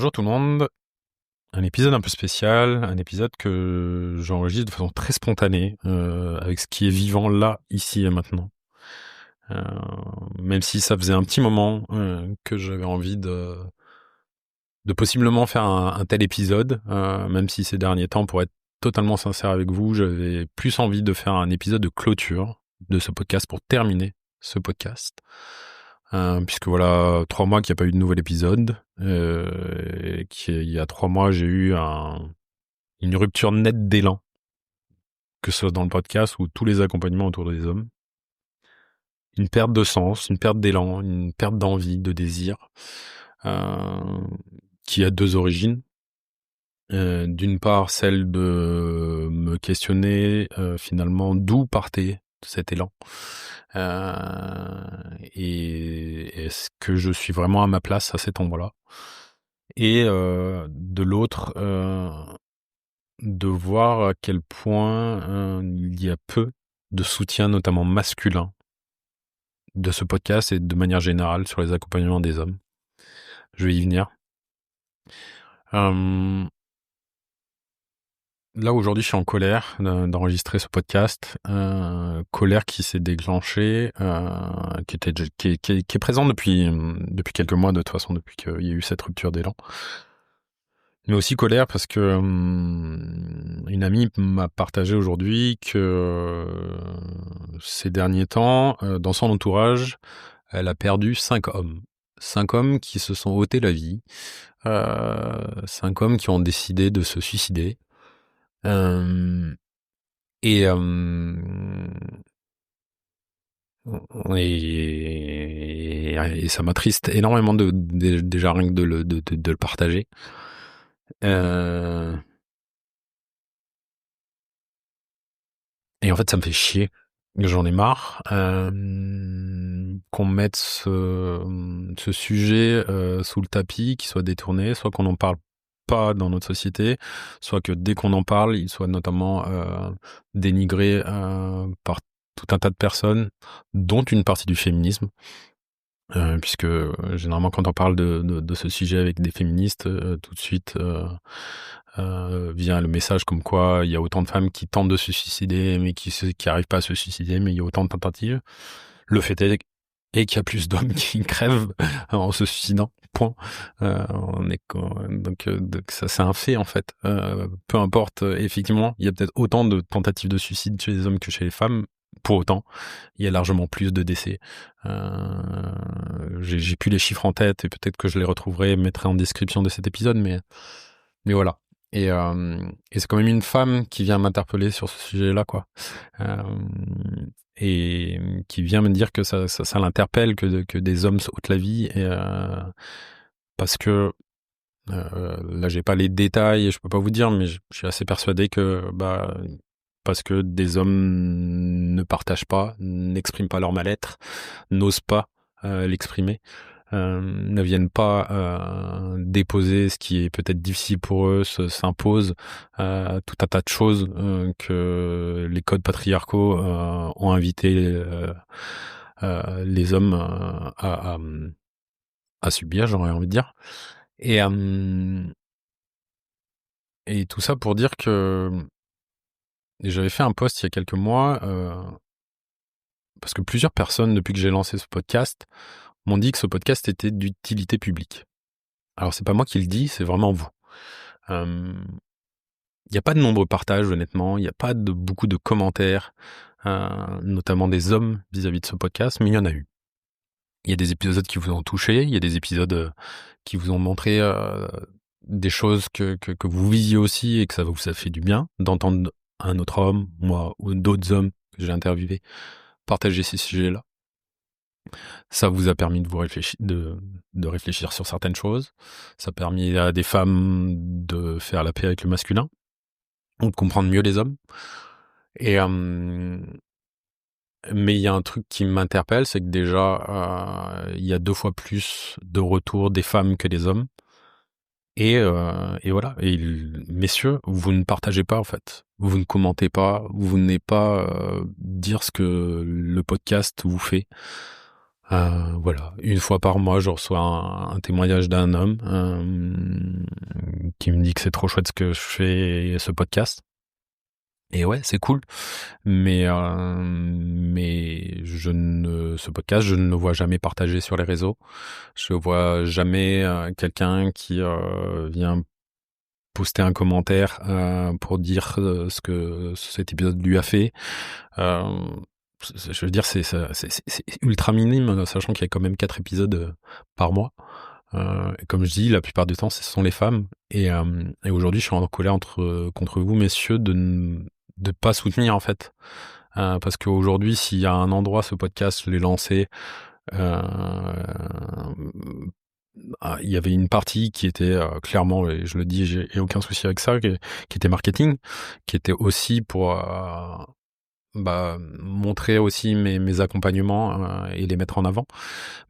Bonjour tout le monde, un épisode un peu spécial, un épisode que j'enregistre de façon très spontanée, avec ce qui est vivant là, ici et maintenant. Euh, Même si ça faisait un petit moment que j'avais envie de possiblement faire un tel épisode, même si ces derniers temps, pour être totalement sincère avec vous, j'avais plus envie de faire un épisode de clôture de ce podcast pour terminer ce podcast. Puisque voilà, 3 mois qu'il n'y a pas eu de nouvel épisode. Et il y a 3 mois, j'ai eu une rupture nette d'élan, que ce soit dans le podcast ou tous les accompagnements autour des hommes. Une perte de sens, une perte d'élan, une perte d'envie, de désir, qui a deux origines. D'une part, celle de me questionner finalement d'où partait cet élan. Et est-ce que je suis vraiment à ma place à cet endroit-là? Et de l'autre, de voir à quel point il y a peu de soutien, notamment masculin, de ce podcast et de manière générale sur les accompagnements des hommes. Je vais y venir. Là, aujourd'hui, je suis en colère d'enregistrer ce podcast. Colère qui s'est déclenchée, qui est présente depuis quelques mois, de toute façon, depuis qu'il y a eu cette rupture d'élan. Mais aussi colère parce que une amie m'a partagé aujourd'hui que ces derniers temps, dans son entourage, elle a perdu 5 hommes. 5 hommes qui se sont ôtés la vie. 5 hommes qui ont décidé de se suicider. Et, et ça m'attriste énormément déjà rien que de le partager. Et en fait, ça me fait chier. J'en ai marre qu'on mette ce sujet sous le tapis, qu'il soit détourné, soit qu'on n'en parle pas dans notre société, soit que dès qu'on en parle, il soit notamment dénigré par tout un tas de personnes, dont une partie du féminisme. Puisque généralement quand on parle de ce sujet avec des féministes, tout de suite vient le message comme quoi il y a autant de femmes qui tentent de se suicider mais qui arrivent pas à se suicider, mais il y a autant de tentatives. Le fait est qu'il y a plus d'hommes qui crèvent en se suicidant. Point. Donc ça c'est un fait en fait. Peu importe, effectivement, il y a peut-être autant de tentatives de suicide chez les hommes que chez les femmes. Pour autant, il y a largement plus de décès. J'ai plus les chiffres en tête et peut-être que je les retrouverai et mettrai en description de cet épisode, mais voilà. Et c'est quand même une femme qui vient m'interpeller sur ce sujet-là, quoi. Et qui vient me dire que ça l'interpelle que des hommes ôtent la vie, et parce que là j'ai pas les détails et je peux pas vous dire, mais je suis assez persuadé que parce que des hommes ne partagent pas, n'expriment pas leur mal-être, n'osent pas l'exprimer, ne viennent pas déposer ce qui est peut-être difficile pour eux, s'imposent tout un tas de choses que les codes patriarcaux ont invité les hommes à subir, j'aurais envie de dire. Et tout ça pour dire que j'avais fait un post il y a quelques mois, parce que plusieurs personnes, depuis que j'ai lancé ce podcast, m'ont dit que ce podcast était d'utilité publique. Alors c'est pas moi qui le dis, c'est vraiment vous. Il n'y a pas de nombreux partages, honnêtement, il n'y a pas beaucoup de commentaires, notamment des hommes vis-à-vis de ce podcast, mais il y en a eu. Il y a des épisodes qui vous ont touché, il y a des épisodes qui vous ont montré des choses que vous visiez aussi et que ça vous a fait du bien d'entendre un autre homme, moi ou d'autres hommes que j'ai interviewés, partager ces sujets-là. Ça vous a permis de réfléchir sur certaines choses. Ça a permis à des femmes de faire la paix avec le masculin, ou de comprendre mieux les hommes. Et mais il y a un truc qui m'interpelle, c'est que déjà il y a 2 fois plus de retours des femmes que des hommes. Et voilà. Et messieurs, vous ne partagez pas en fait. Vous ne commentez pas. Vous venez pas dire ce que le podcast vous fait. Voilà, une fois par mois, je reçois un témoignage d'un homme qui me dit que c'est trop chouette ce que je fais, ce podcast. Et ouais, c'est cool. Mais ce podcast, je ne le vois jamais partagé sur les réseaux. Je vois jamais quelqu'un qui vient poster un commentaire pour dire ce que cet épisode lui a fait. Euh, je veux dire, c'est ultra minime, sachant qu'il y a quand même 4 épisodes par mois. Et comme je dis, la plupart du temps, ce sont les femmes. Et aujourd'hui, je suis en colère contre vous, messieurs, de ne pas soutenir, en fait. Parce qu'aujourd'hui, s'il y a un endroit, ce podcast, je l'ai lancé, euh, il y avait une partie qui était clairement, et je le dis, j'ai aucun souci avec ça, qui était marketing, qui était aussi pour montrer aussi mes accompagnements et les mettre en avant.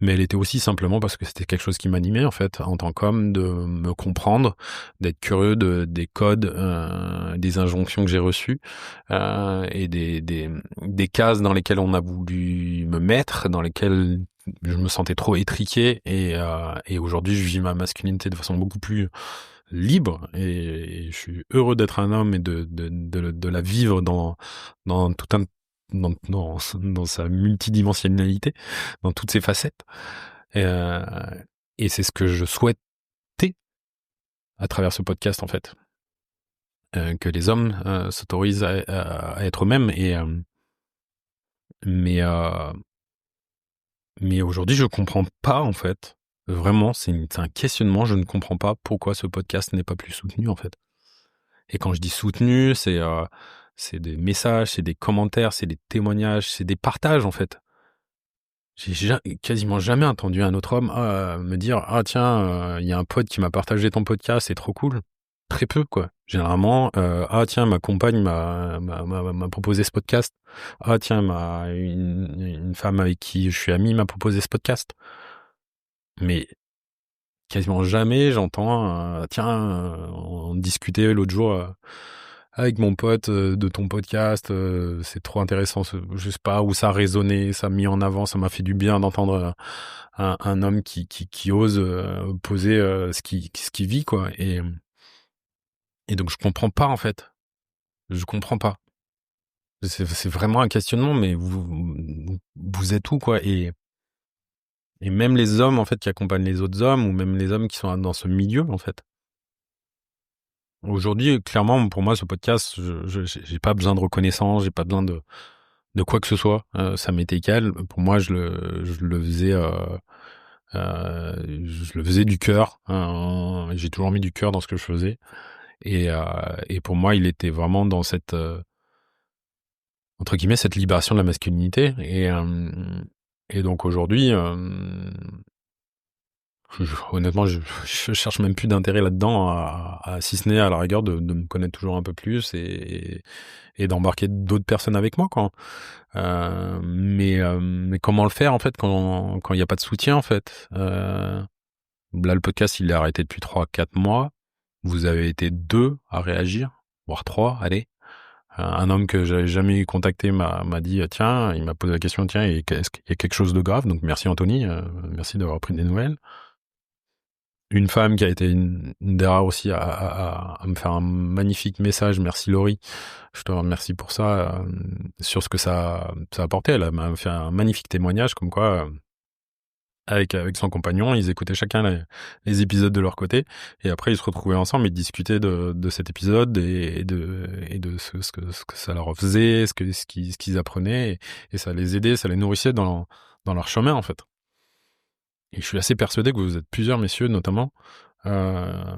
Mais elle était aussi simplement parce que c'était quelque chose qui m'animait en fait en tant qu'homme, de me comprendre, d'être curieux des codes, des injonctions que j'ai reçues et des cases dans lesquelles on a voulu me mettre, dans lesquelles je me sentais trop étriqué et aujourd'hui je vis ma masculinité de façon beaucoup plus libre et je suis heureux d'être un homme et de la vivre dans tout un dans sa multidimensionnalité, dans toutes ses facettes. Euh, et c'est ce que je souhaitais à travers ce podcast en fait, que les hommes s'autorisent à être eux-mêmes mais mais aujourd'hui je comprends pas en fait. Vraiment, c'est un questionnement. Je ne comprends pas pourquoi ce podcast n'est pas plus soutenu en fait. Et quand je dis soutenu, c'est des messages, c'est des commentaires, c'est des témoignages, c'est des partages en fait. J'ai quasiment jamais entendu un autre homme me dire « Ah tiens, il y a un pote qui m'a partagé ton podcast, c'est trop cool ». Très peu, quoi. Généralement, ah tiens, ma compagne m'a proposé ce podcast. Ah tiens, une femme avec qui je suis ami m'a proposé ce podcast. Mais quasiment jamais j'entends tiens, on discutait l'autre jour avec mon pote de ton podcast, c'est trop intéressant, je sais pas où ça a résonné, ça a mis en avant, ça m'a fait du bien d'entendre un homme qui ose poser ce qu'il vit, quoi. Et donc je comprends pas en fait, je comprends pas. C'est vraiment un questionnement, mais vous êtes où, quoi. Et même les hommes en fait qui accompagnent les autres hommes, ou même les hommes qui sont dans ce milieu en fait. Aujourd'hui, clairement, pour moi, ce podcast, j'ai pas besoin de reconnaissance, j'ai pas besoin de quoi que ce soit. Ça m'est égal. Pour moi, je le faisais, je le faisais du cœur. J'ai toujours mis du cœur dans ce que je faisais. Et pour moi, il était vraiment dans cette, entre guillemets, cette libération de la masculinité. Et donc aujourd'hui, honnêtement, je cherche même plus d'intérêt là-dedans, si ce n'est à la rigueur de me connaître toujours un peu plus et d'embarquer d'autres personnes avec moi, quoi. Mais comment le faire en fait quand il n'y a pas de soutien en fait. Là, le podcast, il est arrêté depuis 3-4 mois. Vous avez été 2 à réagir, voire 3, allez. Un homme que j'avais jamais contacté m'a dit tiens, il m'a posé la question tiens, est-ce qu'il y a quelque chose de grave? Donc merci Anthony, merci d'avoir pris des nouvelles. Une femme qui a été une des rares aussi à me faire un magnifique message, merci Laurie, je te remercie pour ça, sur ce que ça a apporté. Elle m'a fait un magnifique témoignage comme quoi, avec son compagnon, ils écoutaient chacun les épisodes de leur côté, et après ils se retrouvaient ensemble et discutaient de cet épisode et de ce que ça leur faisait, ce qu'ils apprenaient, et ça les aidait, ça les nourrissait dans leur chemin en fait. Et je suis assez persuadé que vous êtes plusieurs messieurs notamment, euh,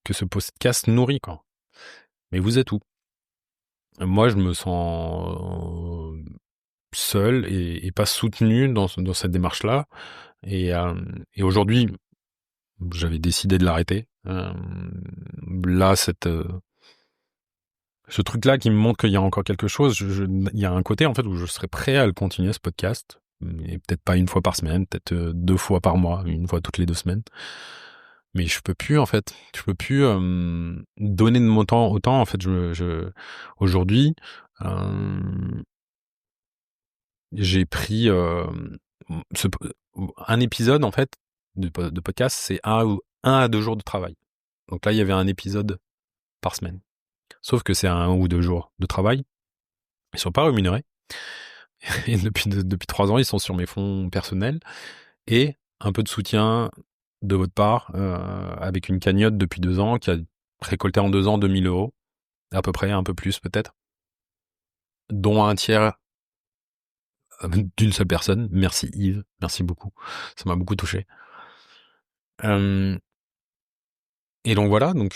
que ce podcast nourrit, quoi. Mais vous êtes où? Moi, je me sens seul et pas soutenu dans cette démarche-là. Et aujourd'hui, j'avais décidé de l'arrêter. Là, ce truc-là qui me montre qu'il y a encore quelque chose, il y a un côté en fait où je serais prêt à le continuer, ce podcast. Et peut-être pas une fois par semaine, peut-être 2 fois par mois, une fois toutes les 2 semaines. Mais je peux plus en fait, je peux plus donner de mon temps autant en fait. Aujourd'hui, j'ai pris un épisode, en fait, de podcast, c'est 1 à 2 jours de travail. Donc là, il y avait un épisode par semaine. Sauf que c'est 1 ou 2 jours de travail. Ils sont pas rémunérés. Et depuis 3 ans, ils sont sur mes fonds personnels. Et un peu de soutien de votre part, avec une cagnotte depuis 2 ans qui a récolté en 2 ans 2 000 €, à peu près, un peu plus peut-être, dont un tiers d'une seule personne. Merci Yves, merci beaucoup. Ça m'a beaucoup touché. Et donc voilà, donc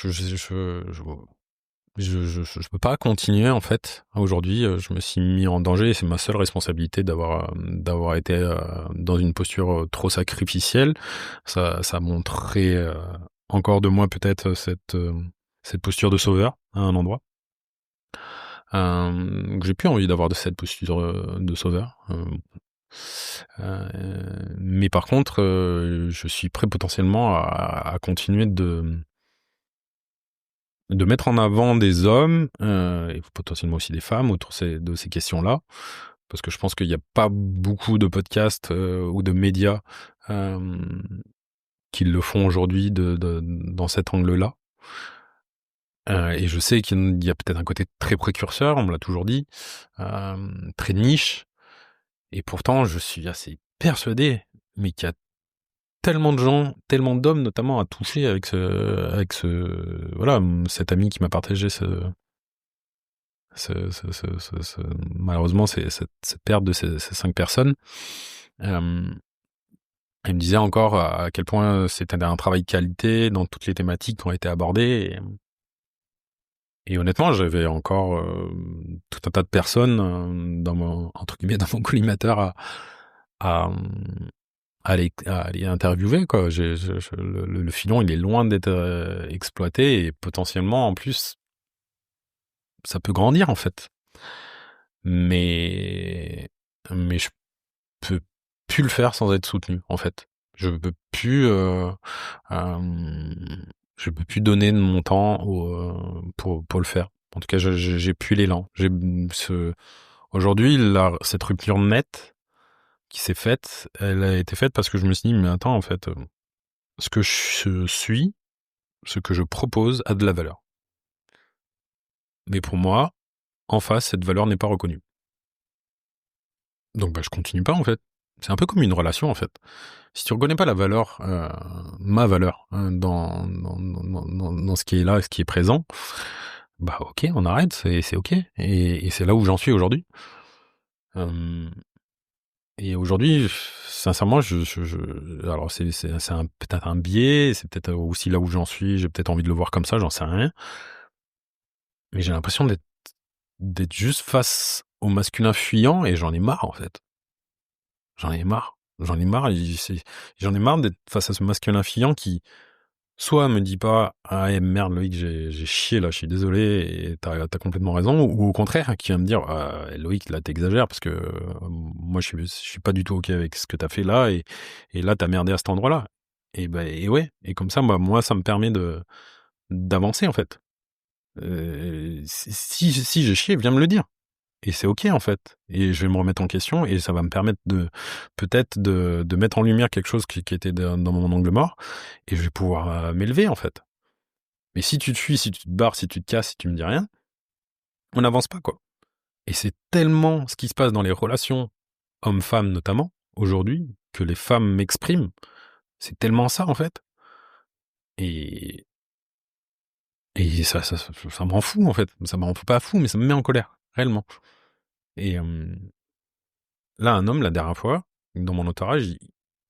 je peux pas continuer en fait. Aujourd'hui, je me suis mis en danger et c'est ma seule responsabilité d'avoir été dans une posture trop sacrificielle. Ça montrerait encore de moi peut-être cette posture de sauveur à un endroit. J'ai plus envie d'avoir de cette posture de sauveur. Mais par contre, je suis prêt potentiellement à continuer de mettre en avant des hommes, et potentiellement aussi des femmes autour de ces questions-là. Parce que je pense qu'il n'y a pas beaucoup de podcasts ou de médias qui le font aujourd'hui dans cet angle-là. Et je sais qu'il y a peut-être un côté très précurseur, on me l'a toujours dit, très niche. Et pourtant, je suis assez persuadé, mais qu'il y a tellement de gens, tellement d'hommes notamment à toucher avec voilà, cet ami qui m'a partagé malheureusement cette perte de ces 5 personnes. Il me disait encore à quel point c'était un travail de qualité dans toutes les thématiques qui ont été abordées. Et honnêtement, j'avais encore tout un tas de personnes dans mon collimateur à, à aller interviewer, quoi. Le filon, il est loin d'être exploité et potentiellement, en plus, ça peut grandir, en fait. Mais je peux plus le faire sans être soutenu, en fait. Je peux plus, je peux plus donner de mon temps pour le faire. En tout cas, j'ai plus l'élan. Aujourd'hui, cette rupture nette qui s'est faite, elle a été faite parce que je me suis dit, mais attends, en fait, ce que je suis, ce que je propose a de la valeur. Mais pour moi, en face, cette valeur n'est pas reconnue. Donc, je continue pas, en fait. C'est un peu comme une relation, en fait. Si tu reconnais pas la valeur, ma valeur, dans ce qui est là, ce qui est présent, ok, on arrête, c'est ok. Et c'est là où j'en suis aujourd'hui. Et aujourd'hui, sincèrement, alors c'est peut-être un biais, c'est peut-être aussi là où j'en suis, j'ai peut-être envie de le voir comme ça, j'en sais rien. Mais j'ai l'impression d'être juste face au masculin fuyant et j'en ai marre, en fait. J'en ai marre. J'en ai marre, j'en ai marre d'être face à ce masculin fuyant qui, soit me dit pas, ah merde Loïc, j'ai chié là, je suis désolé, et t'as complètement raison, ou au contraire, qui va me dire, Loïc, là t'exagères, parce que moi je suis pas du tout ok avec ce que t'as fait là, et là t'as merdé à cet endroit-là. Et ouais, et comme ça, moi ça me permet d'avancer en fait. Si j'ai chié, viens me le dire. Et c'est ok en fait. Et je vais me remettre en question et ça va me permettre peut-être de mettre en lumière quelque chose qui était dans mon angle mort et je vais pouvoir m'élever en fait. Mais si tu te fuis, si tu te barres, si tu te casses, si tu me dis rien, on n'avance pas quoi. Et c'est tellement ce qui se passe dans les relations hommes-femmes notamment aujourd'hui que les femmes m'expriment. C'est tellement ça en fait. Et ça me rend fou en fait. Ça me rend pas fou, mais ça me met en colère réellement. Et là, un homme, la dernière fois, dans mon entourage,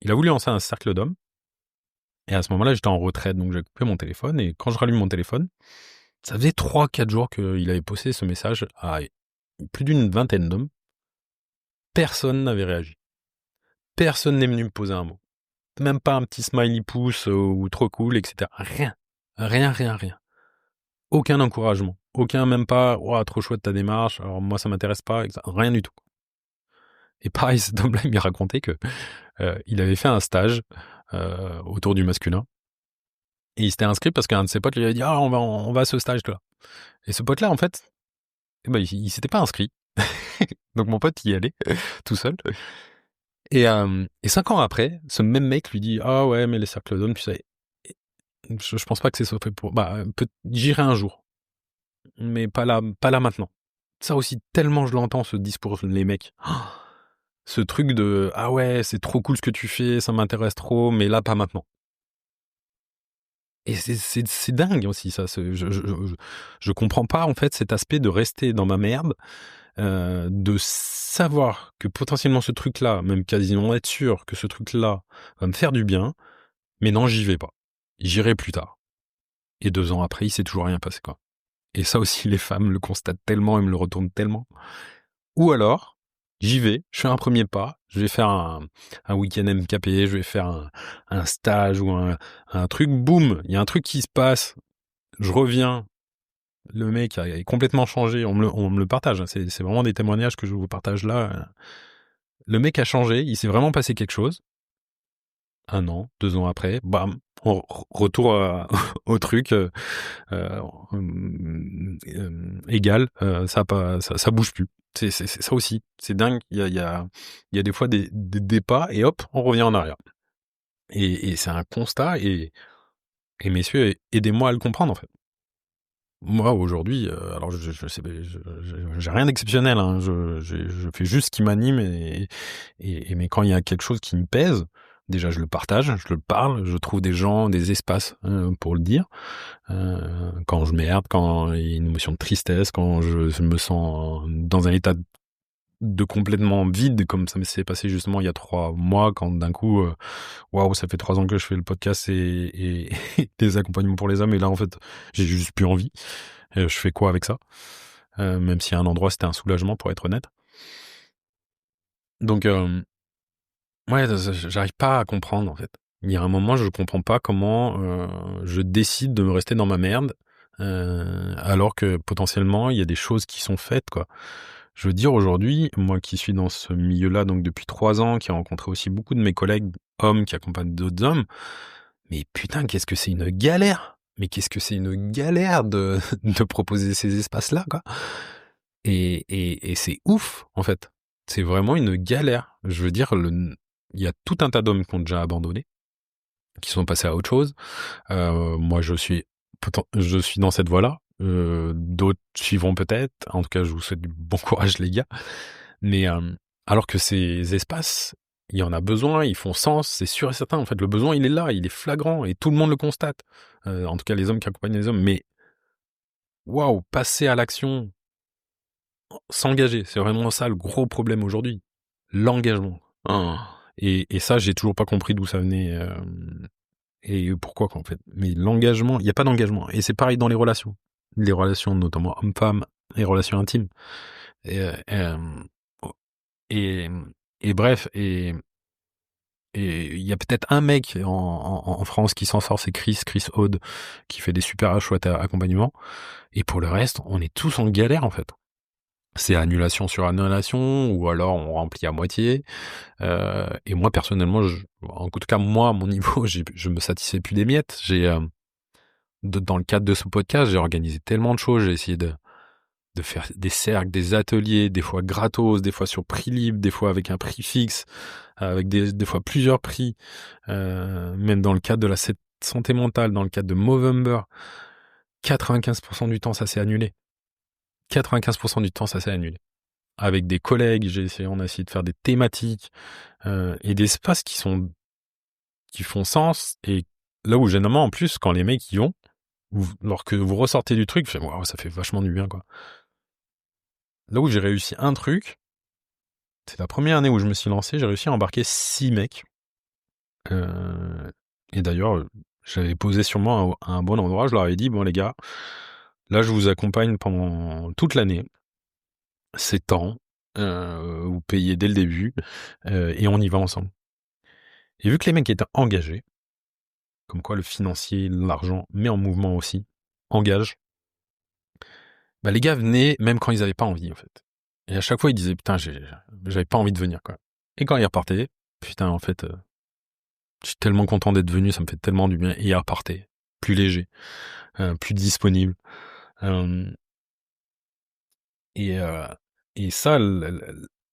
il a voulu lancer un cercle d'hommes. Et à ce moment-là, j'étais en retraite, donc j'ai coupé mon téléphone. Et quand je rallume mon téléphone, ça faisait 3-4 jours qu'il avait posté ce message à plus d'une vingtaine d'hommes. Personne n'avait réagi. Personne n'est venu me poser un mot. Même pas un petit smiley pouce ou trop cool, etc. Rien. Rien, rien, rien. Aucun encouragement. Aucun, même pas, oh, trop chouette ta démarche, alors moi ça m'intéresse pas, etc. Rien du tout. Et pareil, cet homme-là, il m'a raconté que il avait fait un stage autour du masculin. Et il s'était inscrit parce qu'un de ses potes lui avait dit « Ah, on va à ce stage-là ». Et ce pote-là, en fait, il s'était pas inscrit. Donc mon pote y allait, tout seul. Et 5 ans après, ce même mec lui dit: «Ah ouais, mais les cercles d'hommes, tu sais, je pense pas que c'est ça fait pour bah, j'irai un jour, mais pas là maintenant». Ça aussi, tellement je l'entends ce discours, les mecs. Ce truc de: «Ah ouais, c'est trop cool ce que tu fais, ça m'intéresse trop, mais là, pas maintenant». Et c'est dingue aussi ça, je comprends pas en fait cet aspect de rester dans ma merde, de savoir que potentiellement ce truc-là, même quasiment être sûr que ce truc-là va me faire du bien, mais non, j'y vais pas. J'irai plus tard. Et 2 ans après, il s'est toujours rien passé, quoi. Et ça aussi, les femmes le constatent tellement et me le retournent tellement. Ou alors, j'y vais, je fais un premier pas, je vais faire un week-end MKP, je vais faire un stage ou un truc, boum, il y a un truc qui se passe, je reviens, le mec est complètement changé, on me le partage, hein, c'est vraiment des témoignages que je vous partage là. Le mec a changé, il s'est vraiment passé quelque chose. 1 an, 2 ans après, bam, on retour au truc, euh, égal, ça bouge plus. C'est ça aussi, c'est dingue. Il y a des fois des pas et hop, on revient en arrière. Et c'est un constat et messieurs, aidez-moi à le comprendre en fait. Moi aujourd'hui, alors je sais, j'ai rien d'exceptionnel, hein, je fais juste ce qui m'anime et mais quand il y a quelque chose qui me pèse, déjà je le partage, je le parle, je trouve des gens, des espaces, pour le dire. Quand je merde, quand il y a une émotion de tristesse, quand je me sens dans un état de complètement vide, comme ça s'est passé justement il y a 3 mois, quand d'un coup, waouh, ça fait 3 ans que je fais le podcast et des accompagnements pour les hommes, et là en fait, j'ai juste plus envie. Je fais quoi avec ça? Même si à un endroit c'était un soulagement pour être honnête. Donc, ouais, j'arrive pas à comprendre en fait. Il y a un moment, je comprends pas comment je décide de me rester dans ma merde, alors que potentiellement il y a des choses qui sont faites, quoi. Je veux dire aujourd'hui, moi qui suis dans ce milieu-là donc depuis 3 ans, qui a rencontré aussi beaucoup de mes collègues hommes qui accompagnent d'autres hommes, mais putain, qu'est-ce que c'est une galère! Mais qu'est-ce que c'est une galère de de proposer ces espaces-là, quoi. Et c'est ouf, en fait. C'est vraiment une galère. Je veux dire, il y a tout un tas d'hommes qui ont déjà abandonné, qui sont passés à autre chose. Moi, je suis dans cette voie-là. D'autres suivront peut-être. En tout cas, je vous souhaite du bon courage, les gars. Mais alors que ces espaces, il y en a besoin, ils font sens, c'est sûr et certain. En fait, le besoin, il est là, il est flagrant et tout le monde le constate. En tout cas, les hommes qui accompagnent les hommes. Mais waouh, passer à l'action, s'engager, c'est vraiment ça le gros problème aujourd'hui. L'engagement. Et ça, j'ai toujours pas compris d'où ça venait et pourquoi, quoi, en fait. Mais l'engagement, il n'y a pas d'engagement. Et c'est pareil dans les relations. Les relations, notamment homme-femme, les relations intimes. Et, et, et bref, et il y a peut-être un mec en France qui s'en sort, c'est Chris Aude, qui fait des super chouettes accompagnements. Et pour le reste, on est tous en galère, en fait. C'est annulation sur annulation, ou alors on remplit à moitié. Et moi, personnellement, en tout cas, moi, à mon niveau, je me satisfais plus des miettes. Dans le cadre de ce podcast, j'ai organisé tellement de choses. J'ai essayé de faire des cercles, des ateliers, des fois gratos, des fois sur prix libre, des fois avec un prix fixe, avec des fois plusieurs prix. Même dans le cadre de la santé mentale, dans le cadre de Movember, 95% du temps, ça s'est annulé. 95% du temps, ça s'est annulé. Avec des collègues, on a essayé de faire des thématiques et des espaces qui font sens. Et là où généralement, en plus, quand les mecs y vont, lorsque vous ressortez du truc, waouh, ça fait vachement du bien, quoi. Là où j'ai réussi un truc, c'est la première année où je me suis lancé, j'ai réussi à embarquer 6 mecs. Et d'ailleurs, j'avais posé sûrement à un bon endroit, je leur avais dit, bon les gars, là je vous accompagne pendant toute l'année, c'est temps, vous payez dès le début, et on y va ensemble. Et vu que les mecs étaient engagés, comme quoi le financier, l'argent, met en mouvement aussi, engage, bah les gars venaient même quand ils avaient pas envie, en fait. Et à chaque fois, ils disaient, putain, j'avais pas envie de venir, quoi. Et quand ils repartaient, putain, en fait, je suis tellement content d'être venu, ça me fait tellement du bien. Et ils repartaient, plus léger, plus disponible. Euh, et, euh, et ça,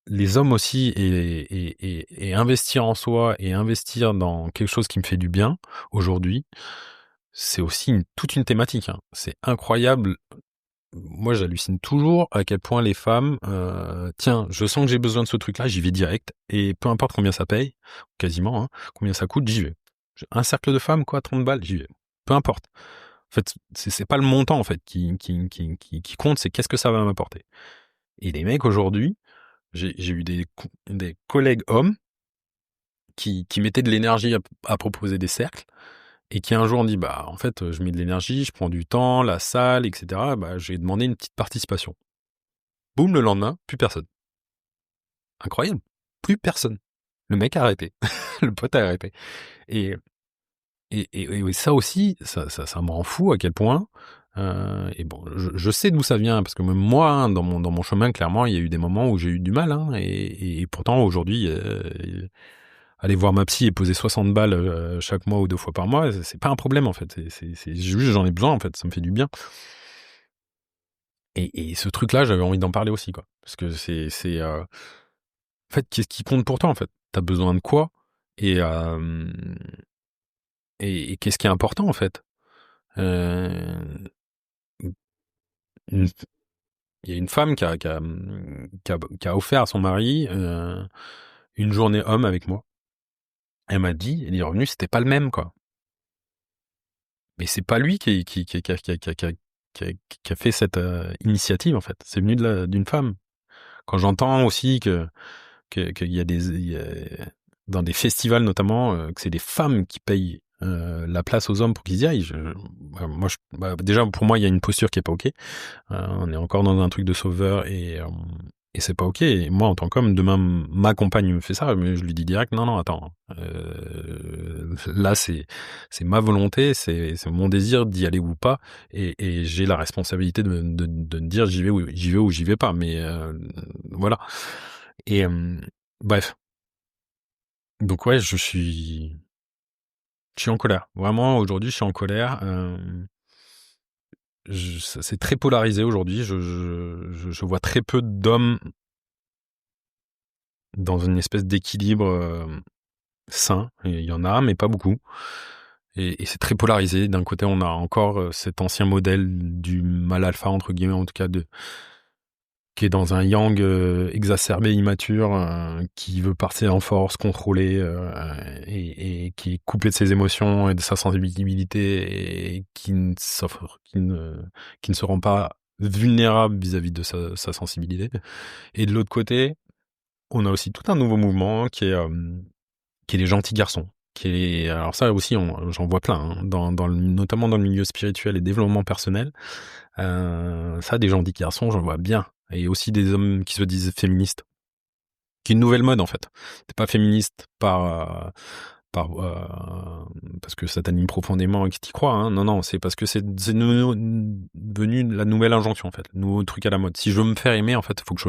les hommes aussi et investir en soi et investir dans quelque chose qui me fait du bien aujourd'hui, c'est aussi toute une thématique, hein. C'est incroyable. Moi, j'hallucine toujours à quel point les femmes, tiens, je sens que j'ai besoin de ce truc-là, j'y vais direct, et peu importe combien ça paye, quasiment, hein, combien ça coûte, j'y vais. Un cercle de femmes, quoi, 30 balles, j'y vais. Peu importe. En fait, c'est pas le montant en fait qui compte, c'est qu'est-ce que ça va m'apporter. Et les mecs aujourd'hui, j'ai eu des collègues hommes qui mettaient de l'énergie à proposer des cercles et qui un jour ont dit bah en fait je mets de l'énergie, je prends du temps, la salle, etc. Bah j'ai demandé une petite participation. Boum, le lendemain, plus personne. Incroyable, plus personne. Le mec a arrêté, le pote a arrêté. Et et ça aussi, ça me rend fou à quel point. Et bon, je sais d'où ça vient parce que même moi, hein, dans mon chemin, clairement, il y a eu des moments où j'ai eu du mal, hein, et pourtant aujourd'hui, aller voir ma psy et poser 60 balles chaque mois ou 2 fois par mois, c'est pas un problème en fait. C'est juste j'en ai besoin en fait, ça me fait du bien. Et ce truc-là, j'avais envie d'en parler aussi, quoi, parce que en fait, qu'est-ce qui compte pour toi en fait? T'as besoin de quoi? Et et qu'est-ce qui est important en fait? Euh, une Il y a une femme qui a offert à son mari une journée homme avec moi. Elle m'a dit, les revenus, c'était pas le même, quoi. Mais c'est pas lui qui a fait cette initiative, en fait. C'est venu d'une femme. Quand j'entends aussi qu'il y a dans des festivals notamment, que c'est des femmes qui payent la place aux hommes pour qu'ils y aillent. Déjà, pour moi, il y a une posture qui est pas OK. On est encore dans un truc de sauveur et c'est pas ok. Et moi, en tant qu'homme, demain, ma compagne me fait ça, mais je lui dis direct, non, non, attends. Là, c'est ma volonté, c'est mon désir d'y aller ou pas, et j'ai la responsabilité de me dire j'y vais ou j'y vais pas. Mais voilà. Et bref. Donc ouais, je suis en colère. Vraiment, aujourd'hui, je suis en colère. C'est très polarisé aujourd'hui. Je vois très peu d'hommes dans une espèce d'équilibre sain. Et il y en a, mais pas beaucoup. Et c'est très polarisé. D'un côté, on a encore cet ancien modèle du mâle alpha, entre guillemets, en tout cas, qui est dans un yang exacerbé, immature, qui veut partir en force, contrôler, et qui est coupé de ses émotions et de sa sensibilité, et qui ne se rend pas vulnérable vis-à-vis de sa sensibilité. Et de l'autre côté, on a aussi tout un nouveau mouvement qui est les gentils garçons. Alors ça aussi, j'en vois plein, hein, notamment dans le milieu spirituel et développement personnel. Ça, des gentils garçons, j'en vois bien. Et aussi des hommes qui se disent féministes. Qui est une nouvelle mode, en fait. T'es pas féministe parce que ça t'anime profondément et que t'y crois, hein. Non, non, c'est parce que c'est devenu la nouvelle injonction, en fait, le nouveau truc à la mode. Si je veux me faire aimer, en fait, faut que je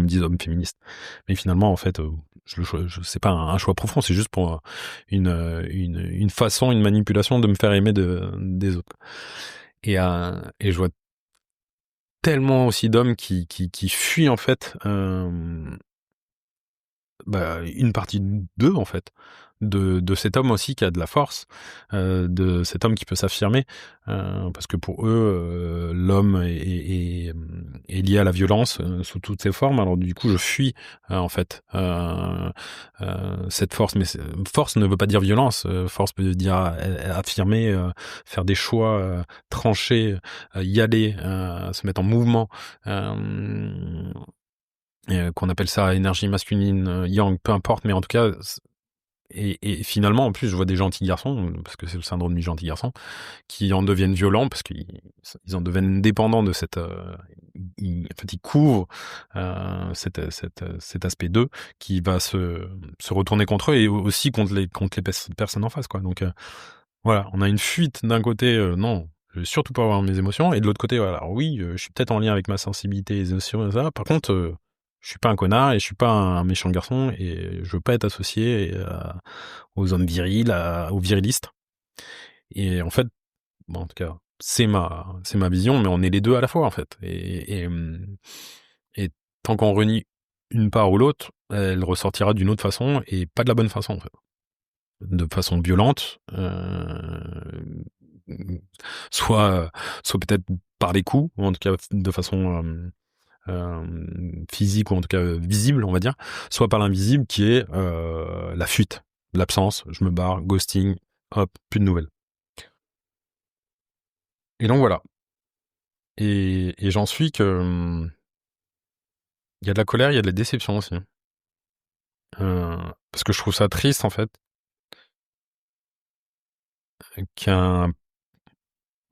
me dise homme féministe. Mais finalement, en fait, c'est pas un choix profond, c'est juste pour une façon, une manipulation de me faire aimer des autres. Et je vois tellement aussi d'hommes qui fuient, en fait, une partie d'eux en fait, de cet homme aussi qui a de la force, de cet homme qui peut s'affirmer, parce que pour eux, l'homme est lié à la violence sous toutes ses formes. Alors du coup, je fuis en fait cette force, mais force ne veut pas dire violence. Force peut dire affirmer, faire des choix tranchés, y aller, se mettre en mouvement. Qu'on appelle ça énergie masculine, yang, peu importe, mais en tout cas, et finalement, en plus, je vois des gentils garçons, parce que c'est le syndrome du gentil garçon, qui en deviennent violents, parce qu'ils en deviennent dépendants de cette... en fait, ils couvrent cet aspect d'eux qui va se retourner contre eux et aussi contre les personnes en face, quoi. Donc, voilà, on a une fuite d'un côté, non, je veux surtout pas avoir mes émotions, et de l'autre côté, voilà, alors oui, je suis peut-être en lien avec ma sensibilité et les émotions et ça, par contre, je suis pas un connard et je suis pas un méchant garçon et je veux pas être associé aux hommes virils, aux virilistes. Et en fait, bon, en tout cas, c'est ma vision, mais on est les deux à la fois, en fait. Et tant qu'on renie une part ou l'autre, elle ressortira d'une autre façon et pas de la bonne façon, en fait. De façon violente, soit soit peut-être par des coups, ou en tout cas de façon, physique ou en tout cas, visible, on va dire, soit par l'invisible qui est, la fuite, l'absence, je me barre, ghosting, hop, plus de nouvelles. Et donc voilà. Et j'en suis que, il y a de la colère, il y a de la déception aussi. Parce que je trouve ça triste, en fait, qu'un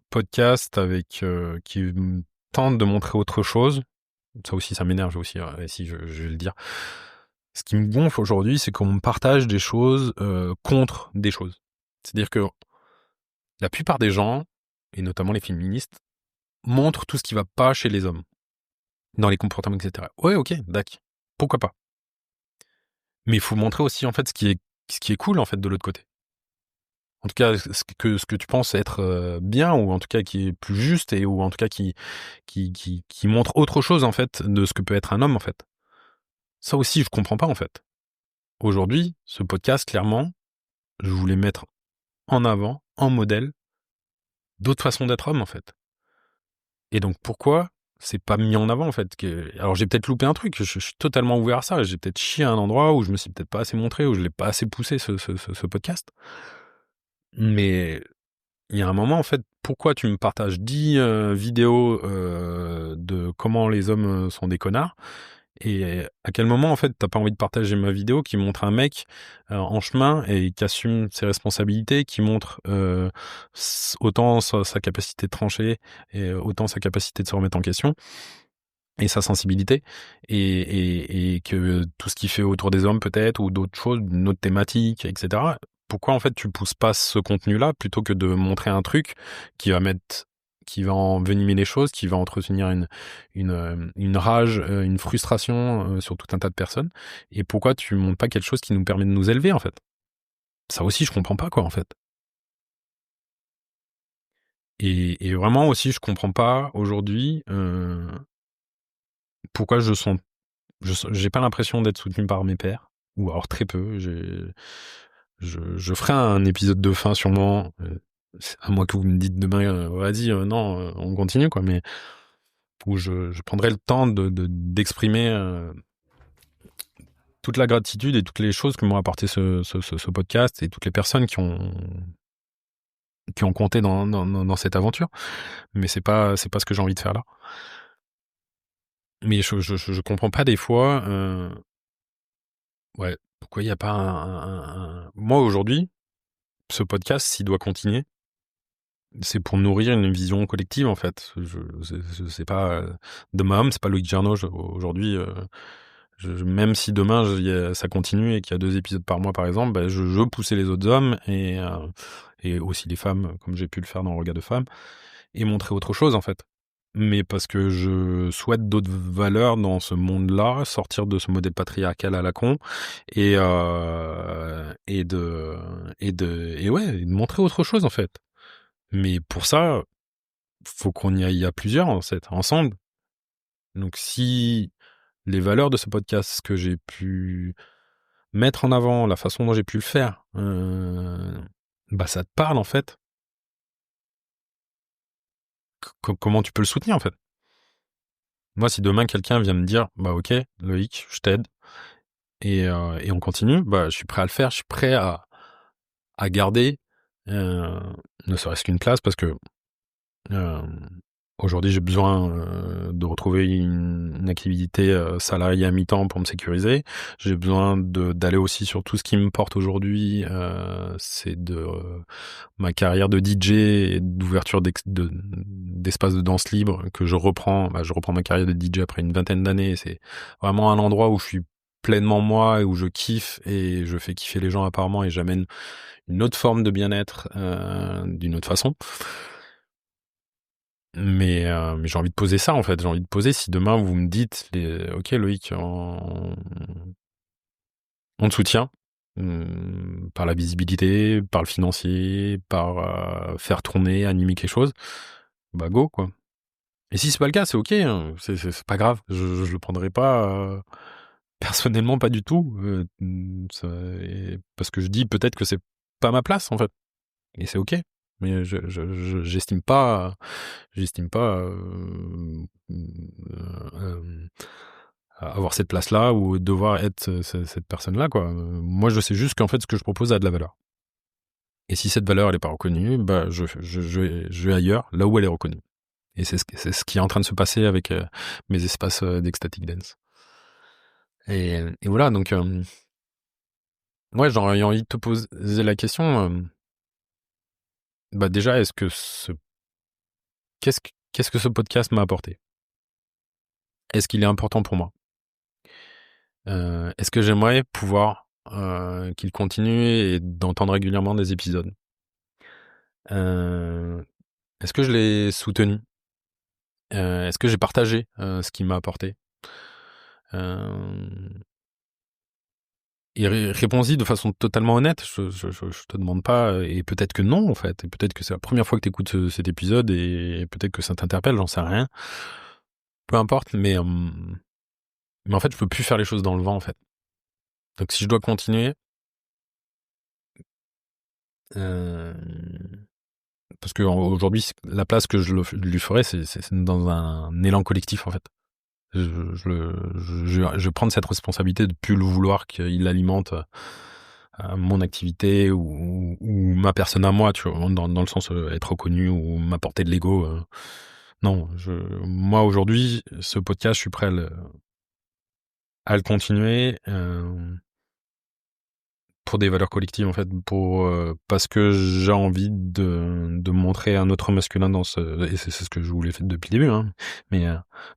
podcast avec, qui tente de montrer autre chose, ça aussi ça m'énerve aussi, si je vais le dire. Ce qui me gonfle aujourd'hui, c'est qu'on me partage des choses, contre des choses. C'est-à-dire que la plupart des gens, et notamment les féministes, montrent tout ce qui va pas chez les hommes, dans les comportements, et cetera. Ouais, OK, dac, pourquoi pas? Mais il faut montrer aussi, en fait, ce qui est cool, en fait, de l'autre côté. En tout cas, ce que tu penses être, bien, ou en tout cas qui est plus juste, et ou en tout cas qui montre autre chose, en fait, de ce que peut être un homme, en fait. Ça aussi, je comprends pas, en fait. Aujourd'hui, ce podcast, clairement, je voulais mettre en avant, en modèle, d'autres façons d'être homme, en fait. Et donc pourquoi c'est pas mis en avant, en fait? Alors j'ai peut-être loupé un truc, je suis totalement ouvert à ça. J'ai peut-être chié à un endroit où je me suis peut-être pas assez montré, où je l'ai pas assez poussé, ce podcast. Mais il y a un moment, en fait, pourquoi tu me partages 10 vidéos, de comment les hommes, sont des connards, et à quel moment, en fait, t'as pas envie de partager ma vidéo qui montre un mec, en chemin et qui assume ses responsabilités, qui montre, autant sa capacité de trancher, et autant sa capacité de se remettre en question et sa sensibilité, et que tout ce qu'il fait autour des hommes peut-être, ou d'autres choses, une autre thématique, etc. Pourquoi, en fait, tu pousses pas ce contenu-là plutôt que de montrer un truc qui va mettre, qui va envenimer les choses, qui va entretenir une rage, une frustration, sur tout un tas de personnes. Et pourquoi tu montres pas quelque chose qui nous permet de nous élever, en fait? Ça aussi, je comprends pas, quoi, en fait. Et vraiment aussi, je comprends pas aujourd'hui, pourquoi j'ai pas l'impression d'être soutenu par mes pairs, ou alors très peu. Je ferai un épisode de fin sûrement, à moins que vous me dites demain, vas-y, non, on continue, quoi, mais où je prendrai le temps d'exprimer, toute la gratitude et toutes les choses que m'ont apporté ce podcast, et toutes les personnes qui ont compté dans cette aventure. Mais c'est pas ce que j'ai envie de faire là. Mais je comprends pas des fois, ouais, pourquoi il y a pas moi aujourd'hui, ce podcast, s'il doit continuer, c'est pour nourrir une vision collective, en fait. C'est pas, de ma homme, c'est pas Loïc Gernot aujourd'hui, même si demain ça continue et qu'il y a 2 épisodes par mois, par exemple, bah, je veux pousser les autres hommes, et aussi les femmes, comme j'ai pu le faire dans Regard de femme, et montrer autre chose, en fait. Mais parce que je souhaite d'autres valeurs dans ce monde-là, sortir de ce modèle patriarcal à la con, et ouais, et de montrer autre chose, en fait. Mais pour ça, faut qu'on y aille à plusieurs, en fait, ensemble. Donc si les valeurs de ce podcast, ce que j'ai pu mettre en avant, la façon dont j'ai pu le faire, bah ça te parle, en fait, comment tu peux le soutenir, en fait? Moi, si demain quelqu'un vient me dire: «Bah OK, Loïc, je t'aide, et on continue», bah je suis prêt à le faire, je suis prêt à garder, heu, ne serait-ce qu'une place, parce que, Hem, aujourd'hui, j'ai besoin, de retrouver une activité, salariée à mi-temps pour me sécuriser. J'ai besoin d'aller aussi sur tout ce qui me porte aujourd'hui, c'est ma carrière de DJ et d'ouverture d'espaces de danse libre que je reprends. Bah, je reprends ma carrière de DJ après une vingtaine d'années, et c'est vraiment un endroit où je suis pleinement moi, et où je kiffe et je fais kiffer les gens apparemment, et j'amène une autre forme de bien-être, d'une autre façon. Mais j'ai envie de poser ça, en fait. J'ai envie de poser, si demain vous me dites OK Loïc, on te soutient, par la visibilité, par le financier, par, faire tourner, animer quelque chose, bah go, quoi. Et si c'est pas le cas, c'est OK, hein, c'est pas grave. Je le prendrai pas, Personnellement, pas du tout. Parce que je dis peut-être que c'est pas ma place, en fait. Et c'est OK. Mais j'estime pas avoir cette place-là ou devoir être cette personne-là, quoi. Moi, je sais juste qu'en fait, ce que je propose a de la valeur. Et si cette valeur, elle est pas reconnue, bah, je vais ailleurs, là où elle est reconnue. Et c'est ce qui est en train de se passer avec mes espaces d'ecstatic dance. Et voilà, donc, ouais, j'aurais envie de te poser la question. Bah déjà, qu'est-ce que ce podcast m'a apporté? Est-ce qu'il est important pour moi? Est-ce que j'aimerais pouvoir qu'il continue et d'entendre régulièrement des épisodes? Euh, Est-ce que je l'ai soutenu? Est-ce que j'ai partagé ce qu'il m'a apporté? Euh, Et réponds-y de façon totalement honnête. Je te demande pas, et peut-être que non, en fait. Et peut-être que c'est la première fois que tu écoutes cet épisode et peut-être que ça t'interpelle, j'en sais rien. Peu importe, mais en fait, je peux plus faire les choses dans le vent, en fait. Donc si je dois continuer, euh, parce que aujourd'hui, la place que je lui ferais, c'est dans un élan collectif, en fait. Je vais prendre cette responsabilité de plus le vouloir qu'il alimente mon activité ou ma personne à moi, tu vois, dans le sens être reconnu ou m'apporter de l'ego. Non, moi aujourd'hui, ce podcast, je suis prêt à le continuer pour des valeurs collectives en fait, parce que j'ai envie de montrer un autre masculin et c'est ce que je voulais faire depuis le début, hein, mais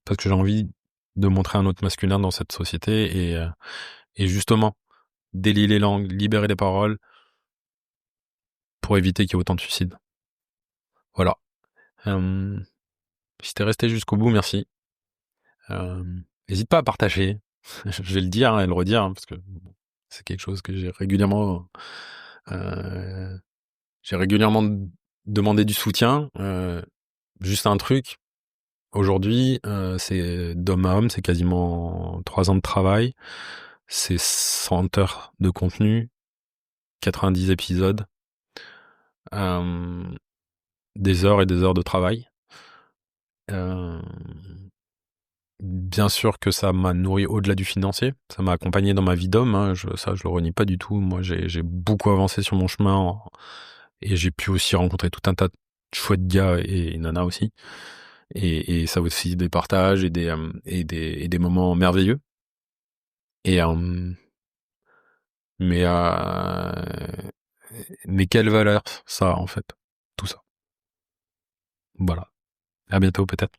parce que j'ai envie de montrer un autre masculin dans cette société et justement délier les langues, libérer les paroles pour éviter qu'il y ait autant de suicides. Voilà. Si t'es resté jusqu'au bout, merci. Euh, N'hésite pas à partager. Je vais le dire et le redire, hein, parce que c'est quelque chose que euh, j'ai régulièrement demandé du soutien. Juste un truc. Aujourd'hui, c'est d'homme à homme, c'est quasiment 3 ans de travail. C'est 100 heures de contenu, 90 épisodes, euh, des heures et des heures de travail. Euh, Bien sûr que ça m'a nourri au-delà du financier. Ça m'a accompagné dans ma vie d'homme. Hein. Ça, je le renie pas du tout. Moi, j'ai beaucoup avancé sur mon chemin et j'ai pu aussi rencontrer tout un tas de chouettes gars et nanas aussi. Et ça aussi des partages et des moments merveilleux. Et mais mais quelle valeur ça en fait, tout ça. Voilà. À bientôt peut-être.